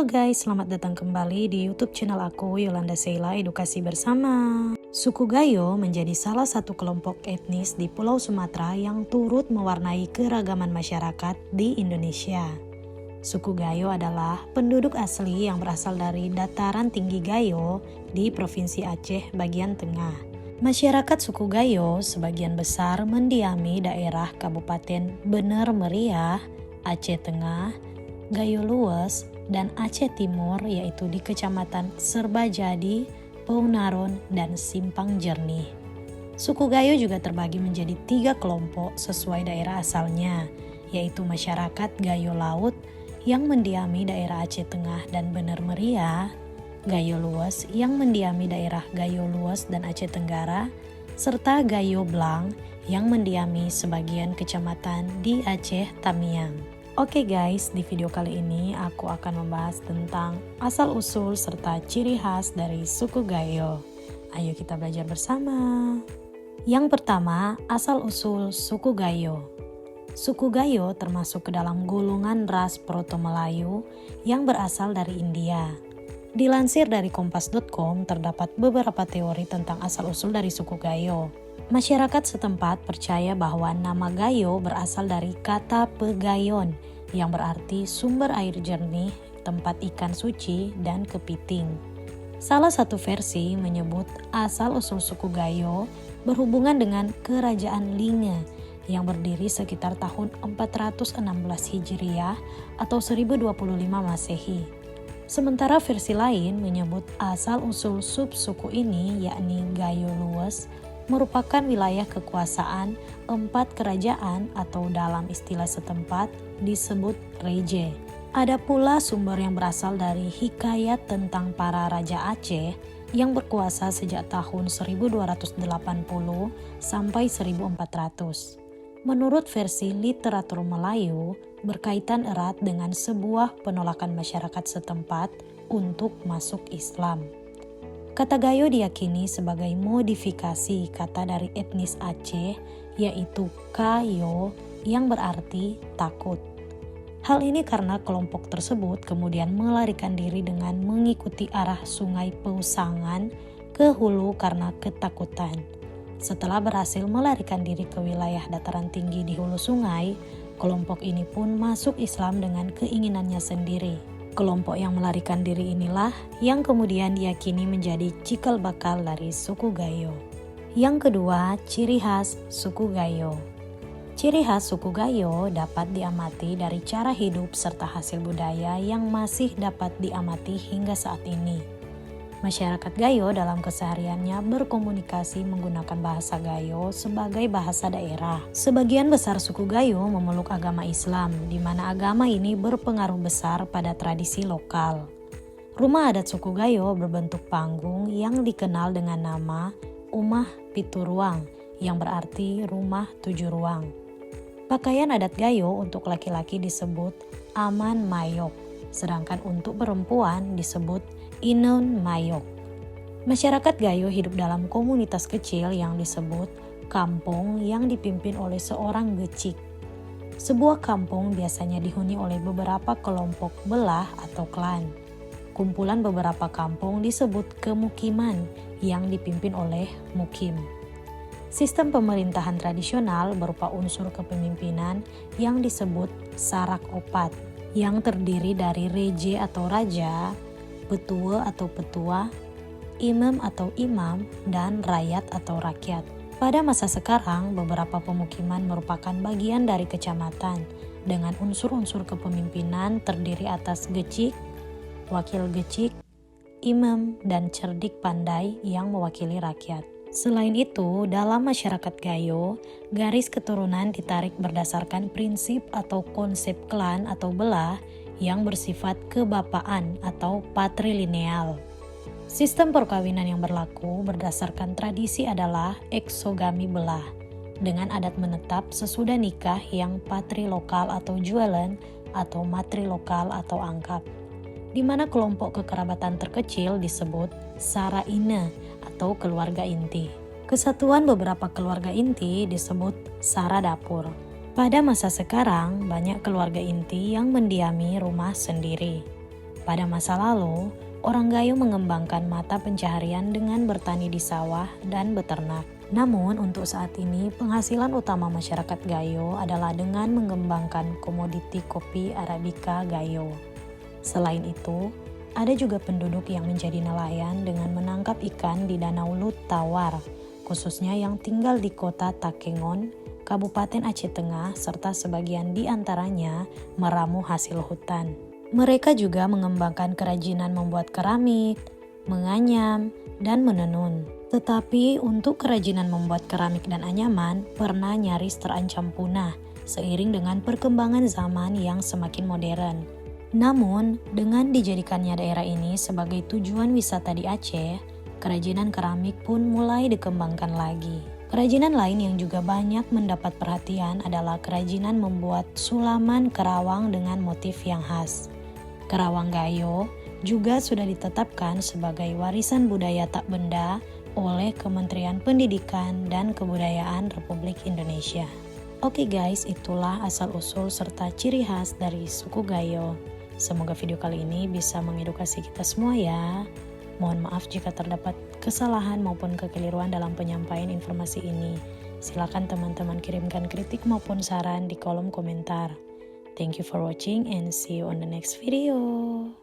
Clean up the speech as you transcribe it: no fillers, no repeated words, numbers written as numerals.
Halo guys, selamat datang kembali di YouTube channel aku, Yolanda Sheila Edukasi Bersama. Suku Gayo menjadi salah satu kelompok etnis di Pulau Sumatera yang turut mewarnai keragaman masyarakat di Indonesia. Suku Gayo adalah penduduk asli yang berasal dari dataran tinggi Gayo di Provinsi Aceh bagian tengah. Masyarakat suku Gayo sebagian besar mendiami daerah Kabupaten Bener Meriah, Aceh Tengah, Gayo Lues, dan Aceh Timur, yaitu di Kecamatan Serbajadi, Paunaron, dan Simpang Jernih. Suku Gayo juga terbagi menjadi 3 kelompok sesuai daerah asalnya, yaitu masyarakat Gayo Laut yang mendiami daerah Aceh Tengah dan Bener Meriah, Gayo Lues yang mendiami daerah Gayo Lues dan Aceh Tenggara, serta Gayo Blang yang mendiami sebagian kecamatan di Aceh Tamiang. Oke guys, di video kali ini aku akan membahas tentang asal-usul serta ciri khas dari suku Gayo. Ayo kita belajar bersama. Yang pertama, asal-usul suku Gayo. Suku Gayo termasuk ke dalam golongan ras Proto-Melayu yang berasal dari India. Dilansir dari kompas.com, terdapat beberapa teori tentang asal-usul dari suku Gayo. Masyarakat setempat percaya bahwa nama Gayo berasal dari kata pegayon yang berarti sumber air jernih, tempat ikan suci, dan kepiting. Salah satu versi menyebut asal-usul suku Gayo berhubungan dengan kerajaan Linge yang berdiri sekitar tahun 416 Hijriah atau 1025 Masehi. Sementara versi lain menyebut asal-usul subsuku ini yakni Gayo Lues merupakan wilayah kekuasaan 4 kerajaan atau dalam istilah setempat disebut Reje. Ada pula sumber yang berasal dari hikayat tentang para raja Aceh yang berkuasa sejak tahun 1280 sampai 1400. Menurut versi literatur Melayu, berkaitan erat dengan sebuah penolakan masyarakat setempat untuk masuk Islam. Kata Gayo diyakini sebagai modifikasi kata dari etnis Aceh, yaitu Kayo yang berarti takut. Hal ini karena kelompok tersebut kemudian melarikan diri dengan mengikuti arah sungai Peusangan ke hulu karena ketakutan. Setelah berhasil melarikan diri ke wilayah dataran tinggi di hulu sungai, kelompok ini pun masuk Islam dengan keinginannya sendiri. Kelompok yang melarikan diri inilah yang kemudian diyakini menjadi cikal bakal dari suku Gayo. Yang kedua, ciri khas suku Gayo. Ciri khas suku Gayo dapat diamati dari cara hidup serta hasil budaya yang masih dapat diamati hingga saat ini. Masyarakat Gayo dalam kesehariannya berkomunikasi menggunakan bahasa Gayo sebagai bahasa daerah. Sebagian besar suku Gayo memeluk agama Islam, di mana agama ini berpengaruh besar pada tradisi lokal. Rumah adat suku Gayo berbentuk panggung yang dikenal dengan nama Umah Pitu Ruang, yang berarti rumah 7 ruang. Pakaian adat Gayo untuk laki-laki disebut Aman Mayok, sedangkan untuk perempuan disebut Inun Mayok. Masyarakat Gayo hidup dalam komunitas kecil yang disebut kampung yang dipimpin oleh seorang gecik. Sebuah kampung biasanya dihuni oleh beberapa kelompok belah atau klan. Kumpulan beberapa kampung disebut kemukiman yang dipimpin oleh mukim. Sistem pemerintahan tradisional berupa unsur kepemimpinan yang disebut sarak opat, yang terdiri dari reje atau raja, petua atau petua, imam atau imam, dan rakyat atau rakyat. Pada masa sekarang, beberapa pemukiman merupakan bagian dari kecamatan dengan unsur-unsur kepemimpinan terdiri atas gecik, wakil gecik, imam, dan cerdik pandai yang mewakili rakyat. Selain itu, dalam masyarakat Gayo, garis keturunan ditarik berdasarkan prinsip atau konsep klan atau belah yang bersifat kebapaan atau patrilineal. Sistem perkawinan yang berlaku berdasarkan tradisi adalah eksogami belah, dengan adat menetap sesudah nikah yang patrilokal atau jualan atau matrilokal atau angkap, di mana kelompok kekerabatan terkecil disebut saraina atau keluarga inti. Kesatuan beberapa keluarga inti disebut sara dapur. Pada masa sekarang, banyak keluarga inti yang mendiami rumah sendiri. Pada masa lalu, orang Gayo mengembangkan mata pencaharian dengan bertani di sawah dan beternak. Namun untuk saat ini penghasilan utama masyarakat Gayo adalah dengan mengembangkan komoditi kopi Arabica Gayo. Selain itu, ada juga penduduk yang menjadi nelayan dengan menangkap ikan di Danau Lut Tawar, khususnya yang tinggal di kota Takengon, Kabupaten Aceh Tengah, serta sebagian di antaranya meramu hasil hutan. Mereka juga mengembangkan kerajinan membuat keramik, menganyam, dan menenun. Tetapi untuk kerajinan membuat keramik dan anyaman pernah nyaris terancam punah seiring dengan perkembangan zaman yang semakin modern. Namun, dengan dijadikannya daerah ini sebagai tujuan wisata di Aceh, kerajinan keramik pun mulai dikembangkan lagi. Kerajinan lain yang juga banyak mendapat perhatian adalah kerajinan membuat sulaman kerawang dengan motif yang khas. Kerawang Gayo juga sudah ditetapkan sebagai warisan budaya tak benda oleh Kementerian Pendidikan dan Kebudayaan Republik Indonesia. Oke guys, itulah asal-usul serta ciri khas dari suku Gayo. Semoga video kali ini bisa mengedukasi kita semua ya. Mohon maaf jika terdapat kesalahan maupun kekeliruan dalam penyampaian informasi ini. Silakan teman-teman kirimkan kritik maupun saran di kolom komentar. Thank you for watching and see you on the next video.